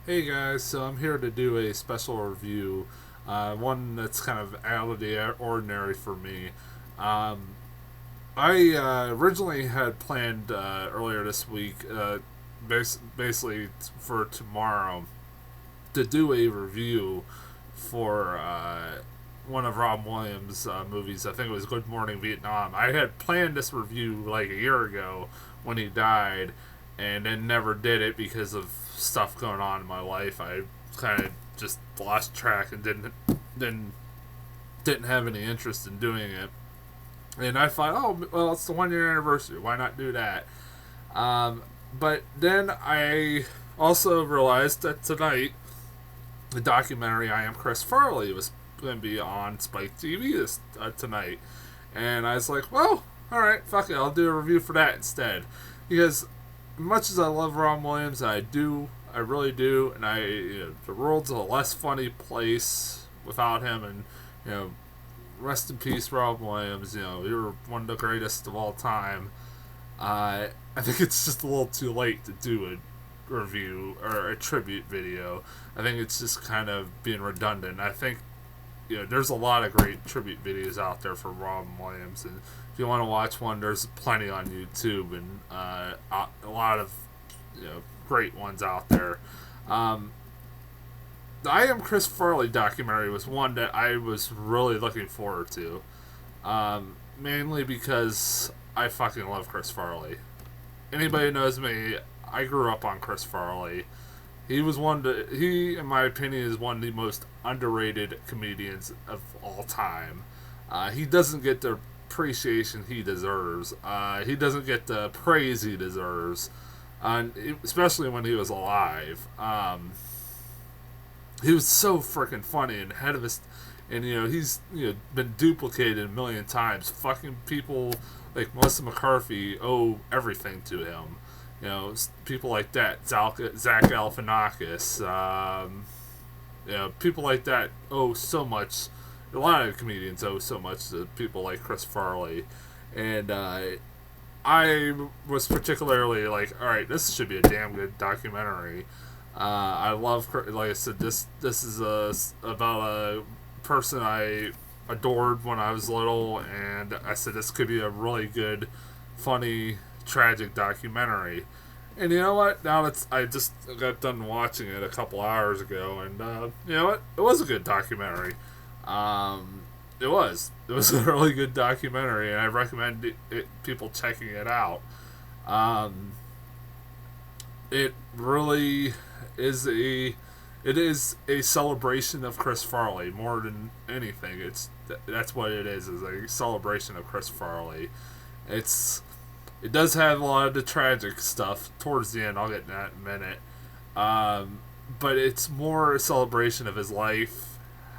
Hey guys, so I'm here to do a special review, one that's kind of out of the ordinary for me. Um, I originally had planned earlier this week, basically for tomorrow, to do a review for one of Rob Williams' movies. I think it was Good Morning Vietnam. I had planned this review like a year ago when he died, and then never did it because of stuff going on in my life. I kind of just lost track and didn't didn't have any interest in doing it. And I thought, oh well, it's the 1 year anniversary. Why not do that? Um, but then I also realized that tonight the documentary "I Am Chris Farley" was going to be on Spike TV tonight, and I was like, well, all right, fuck it, I'll do a review for that instead, because much as I love Ron Williams, I really do, and the world's a less funny place without him, and you know, rest in peace, Ron Williams. You're one of the greatest of all time. I think it's just a little too late to do a review or a tribute video. I think it's just kind of being redundant. I think there's a lot of great tribute videos out there for Robin Williams, and if you want to watch one, there's plenty on YouTube, and a lot of great ones out there. Um, the I Am Chris Farley documentary was one that I was really looking forward to, mainly because I fucking love Chris Farley. Anybody who knows me, I grew up on Chris Farley. He, in my opinion, is one of the most underrated comedians of all time. He doesn't get the appreciation he deserves. He doesn't get the praise he deserves, especially when he was alive. He was so freaking funny and ahead of his, and he's been duplicated a million times. Fucking people like Melissa McCarthy owe everything to him. People like that, Zach Galifianakis, people like that owe so much. A lot of comedians owe so much to people like Chris Farley, and I was particularly like, all right, this should be a damn good documentary. I love, like I said, this is about a person I adored when I was little, and I said this could be a really good, funny, tragic documentary. And you know what? Now I just got done watching it a couple hours ago, and you know what? It was a good documentary. It was. It was a really good documentary, and I recommend people checking it out. Um, it really is it is a celebration of Chris Farley more than anything. That's what it is a celebration of Chris Farley. It does have a lot of the tragic stuff towards the end. I'll get to that in a minute. But it's more a celebration of his life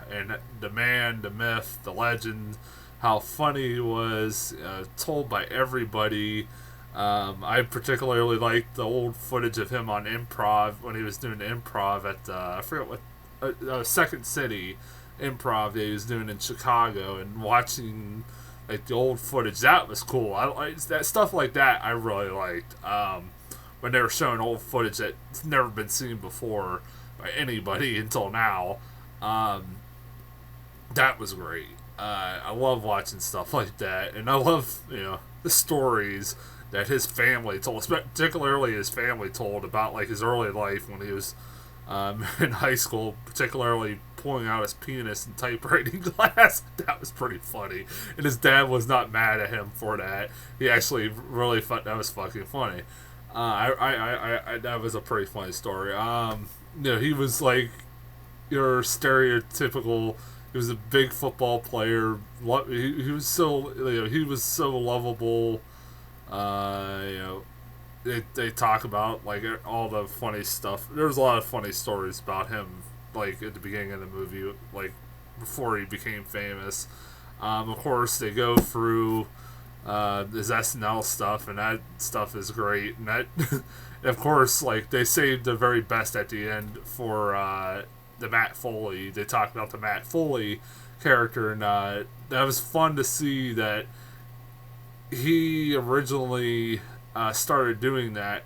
and the man, the myth, the legend, how funny he was, told by everybody. I particularly liked the old footage of him on improv when he was doing improv at I forget what Second City improv that he was doing in Chicago, and watching like the old footage. That was cool. I that stuff like that. I really liked when they were showing old footage that's never been seen before by anybody until now. That was great. I love watching stuff like that, and I love the stories that his family told, particularly his family told about like his early life when he was in high school, particularly pulling out his penis in typewriting class. That was pretty funny, and his dad was not mad at him for that. He actually really thought that was fucking funny. That was a pretty funny story. He was like your stereotypical. He was a big football player. He was so he was so lovable. They talk about like all the funny stuff. There's a lot of funny stories about him, like at the beginning of the movie, like before he became famous. Of course, they go through his SNL stuff, and that stuff is great. And that, of course, like they saved the very best at the end for the Matt Foley. They talk about the Matt Foley character, and that was fun to see that he originally started doing that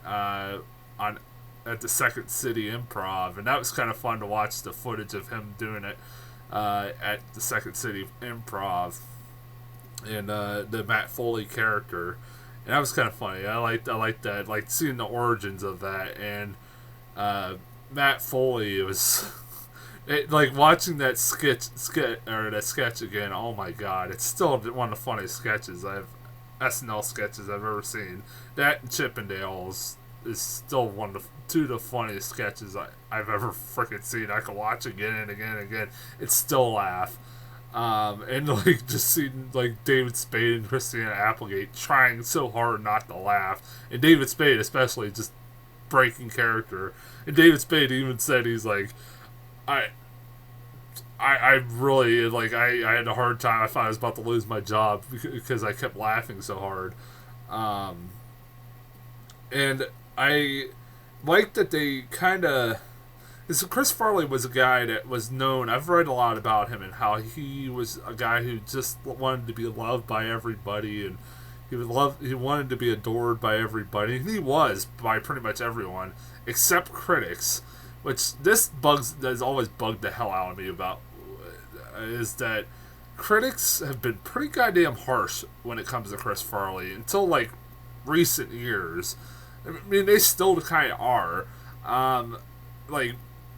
on at the Second City Improv, and that was kind of fun to watch the footage of him doing it at the Second City Improv, and the Matt Foley character, and that was kind of funny. I liked that, like seeing the origins of that, and Matt Foley, it was like watching that sketch again. Oh my god, it's still one of the funniest SNL sketches I've ever seen. That and Chippendales is still two of the funniest sketches I've ever freaking seen. I can watch again and again and again. It's still laugh. And like just seeing like David Spade and Christina Applegate trying so hard not to laugh, and David Spade especially just breaking character. And David Spade even said, he's like, I really, like, I had a hard time. I thought I was about to lose my job because I kept laughing so hard. And I like that they kind of... So Chris Farley was a guy that was known... I've read a lot about him and how he was a guy who just wanted to be loved by everybody, and he wanted to be adored by everybody. And he was by pretty much everyone, except critics. Which has always bugged the hell out of me about, is that critics have been pretty goddamn harsh when it comes to Chris Farley until like recent years. I mean, they still kind of are. Like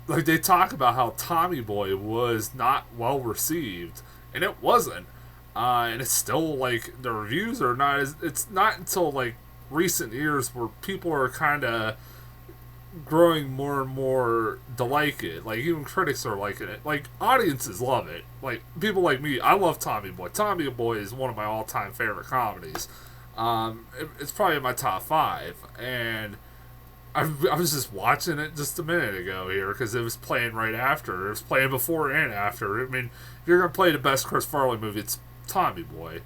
they talk about how Tommy Boy was not well received, and it wasn't. And it's still like the reviews are not as. It's not until like recent years where people are kind of growing more and more to like it. Like, even critics are liking it. Like, audiences love it. Like, people like me, I love Tommy Boy. Tommy Boy is one of my all-time favorite comedies. It's probably in my top 5. And I was just watching it just a minute ago here because it was playing right after. It was playing before and after. I mean, if you're going to play the best Chris Farley movie, it's Tommy Boy.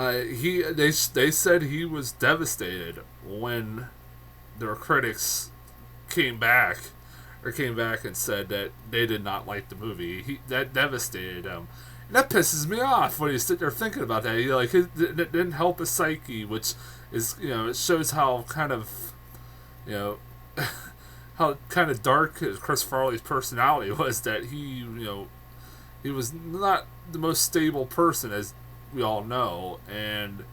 They said he was devastated when their critics came back and said that they did not like the movie. That devastated him. And that pisses me off when you sit there thinking about that. It didn't help his psyche, which is, it shows how kind of, how kind of dark Chris Farley's personality was, that he was not the most stable person, as we all know, and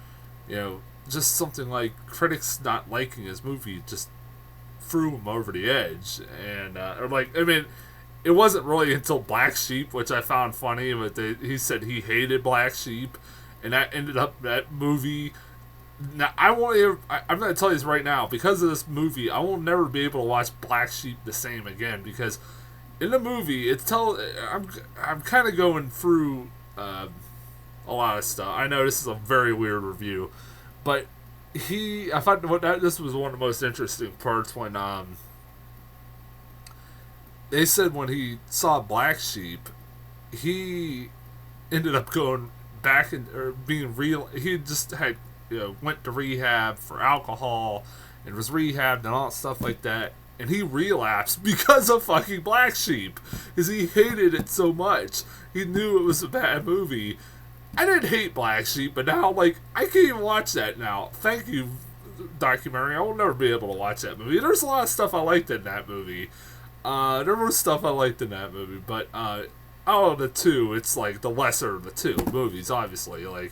just something like critics not liking his movie just threw him over the edge. And it wasn't really until Black Sheep, which I found funny, but he said he hated Black Sheep, and that ended up that movie. Now I'm going to tell you this right now, because of this movie, I will never be able to watch Black Sheep the same again, because in the movie I'm kind of going through a lot of stuff. I know this is a very weird review, but I thought this was one of the most interesting parts when they said when he saw Black Sheep, he ended up going back or being real. He just had went to rehab for alcohol and was rehabbed and all stuff like that, and he relapsed because of fucking Black Sheep, because he hated it so much. He knew it was a bad movie. I didn't hate Black Sheep, but now, like, I can't even watch that now. Thank you, documentary. I will never be able to watch that movie. There's a lot of stuff I liked in that movie. There was stuff I liked in that movie, but out of the two, it's like the lesser of the two movies, obviously. Like,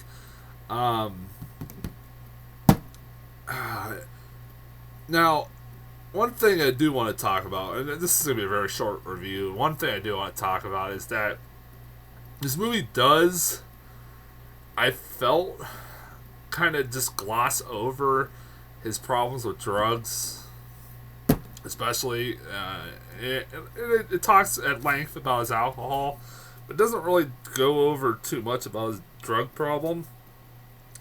now, one thing I do want to talk about, and this is going to be a very short review, one thing I do want to talk about is that this movie does, I felt, kind of just gloss over his problems with drugs, especially. It talks at length about his alcohol, but doesn't really go over too much about his drug problem.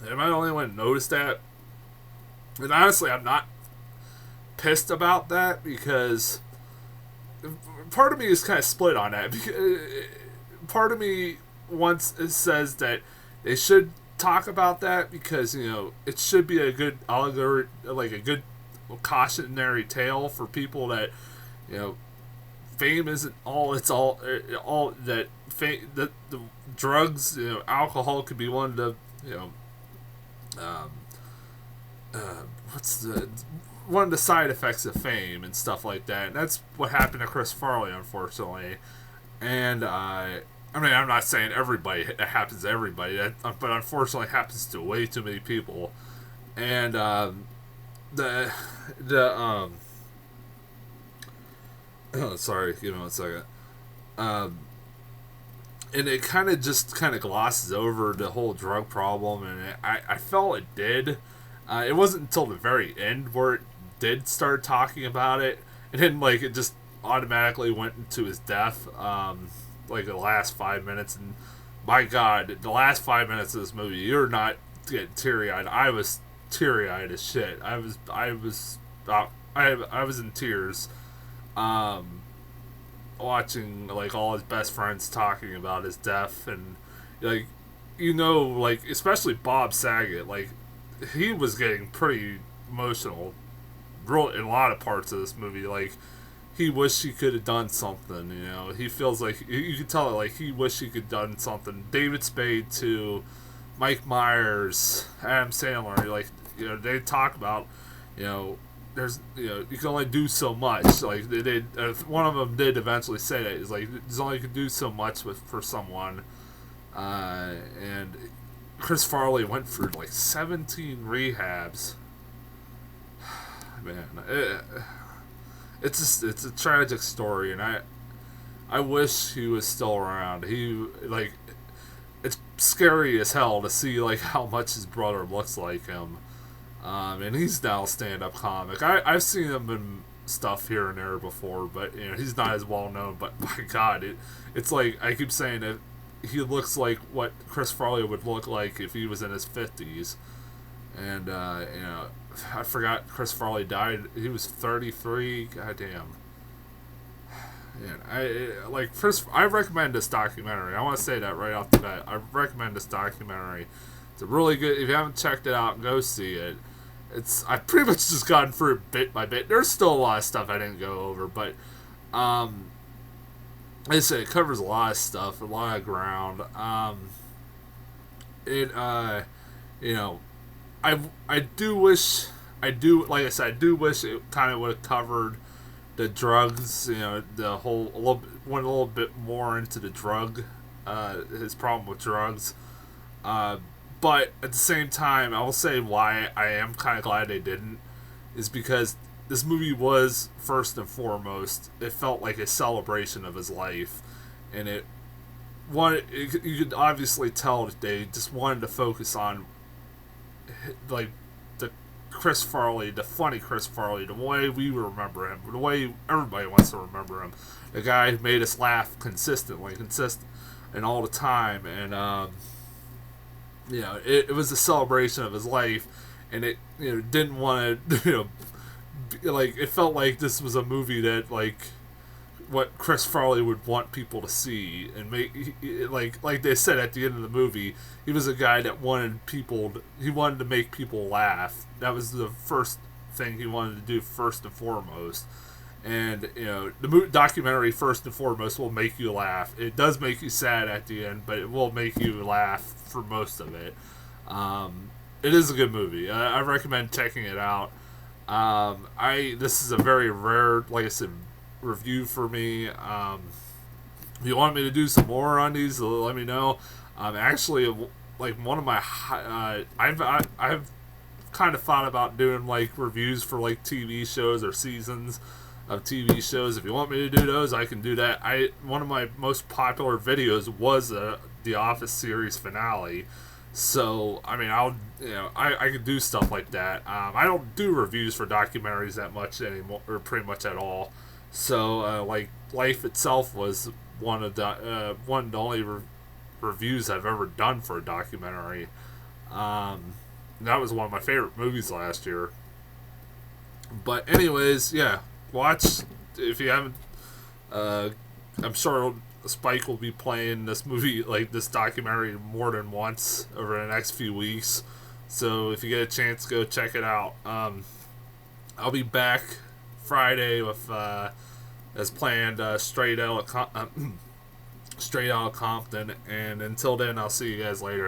Am I the only one to notice that? And honestly, I'm not pissed about that, because part of me is kind of split on that. Because part of me says that they should talk about that, because it should be a good allegory, like a good cautionary tale for people that fame isn't all. It's all that fame, the drugs, alcohol could be one of the what's the one of the side effects of fame and stuff like that. And that's what happened to Chris Farley, unfortunately. And I mean, I'm not saying everybody it happens to everybody, but unfortunately, it happens to way too many people. And the oh, sorry, give me 1 second. And it kind of glosses over the whole drug problem, and I felt it did. It wasn't until the very end where it did start talking about it, and then like it just automatically went into his death. Like the last 5 minutes, and my God, the last 5 minutes of this movie, you're not getting teary eyed. I was teary eyed as shit. I was in tears, watching like all his best friends talking about his death, and like like especially Bob Saget, like he was getting pretty emotional, real in a lot of parts of this movie, like. He wished he could have done something, He feels like you can tell it, like he wished he could have done something. David Spade to Mike Myers, Adam Sandler, like they talk about, there's you can only do so much. Like they did, one of them did eventually say that. It's like there's only you can do so much for someone, and Chris Farley went through like 17 rehabs. Man. It's a tragic story, and I wish he was still around. It's scary as hell to see like how much his brother looks like him, and he's now a stand-up comic. I've seen him in stuff here and there before, but he's not as well known. But my God, it's like I keep saying that he looks like what Chris Farley would look like if he was in his 50s, and I forgot Chris Farley died. He was 33. Goddamn. Man, I recommend this documentary. I want to say that right off the bat. I recommend this documentary. It's a really good. If you haven't checked it out, go see it. I've pretty much just gotten through it bit by bit. There's still a lot of stuff I didn't go over, but like I said, it covers a lot of stuff, a lot of ground. I do wish like I said, I do wish it kind of would have covered the drugs, the whole went a little bit more into the drug, his problem with drugs. But at the same time, I will say why I am kind of glad they didn't is because this movie was first and foremost, it felt like a celebration of his life, and you could obviously tell that they just wanted to focus on like the Chris Farley, the funny Chris Farley, the way we remember him, the way everybody wants to remember him, the guy who made us laugh consistent and all the time, and it was a celebration of his life, and it didn't want to like it felt like this was a movie that like what Chris Farley would want people to see and make like they said at the end of the movie, he was a guy that wanted to make people laugh. That was the first thing he wanted to do first and foremost. And the documentary first and foremost will make you laugh. It does make you sad at the end, but it will make you laugh for most of it. It is a good movie. I recommend checking it out. This is a very rare, like I said, review for me. If you want me to do some more on these, let me know. Actually, like one of my I've kind of thought about doing like reviews for like TV shows or seasons of TV shows. If you want me to do those, I can do that. One of my most popular videos was the Office series finale. So I mean, I could do stuff like that. I don't do reviews for documentaries that much anymore, or pretty much at all. So like Life Itself was one of the only reviews I've ever done for a documentary. That was one of my favorite movies last year. But anyways, yeah, watch if you haven't. I'm sure Spike will be playing this movie, like this documentary, more than once over the next few weeks. So if you get a chance, go check it out. I'll be back Friday with, as planned, Straight Outta Compton. And until then, I'll see you guys later.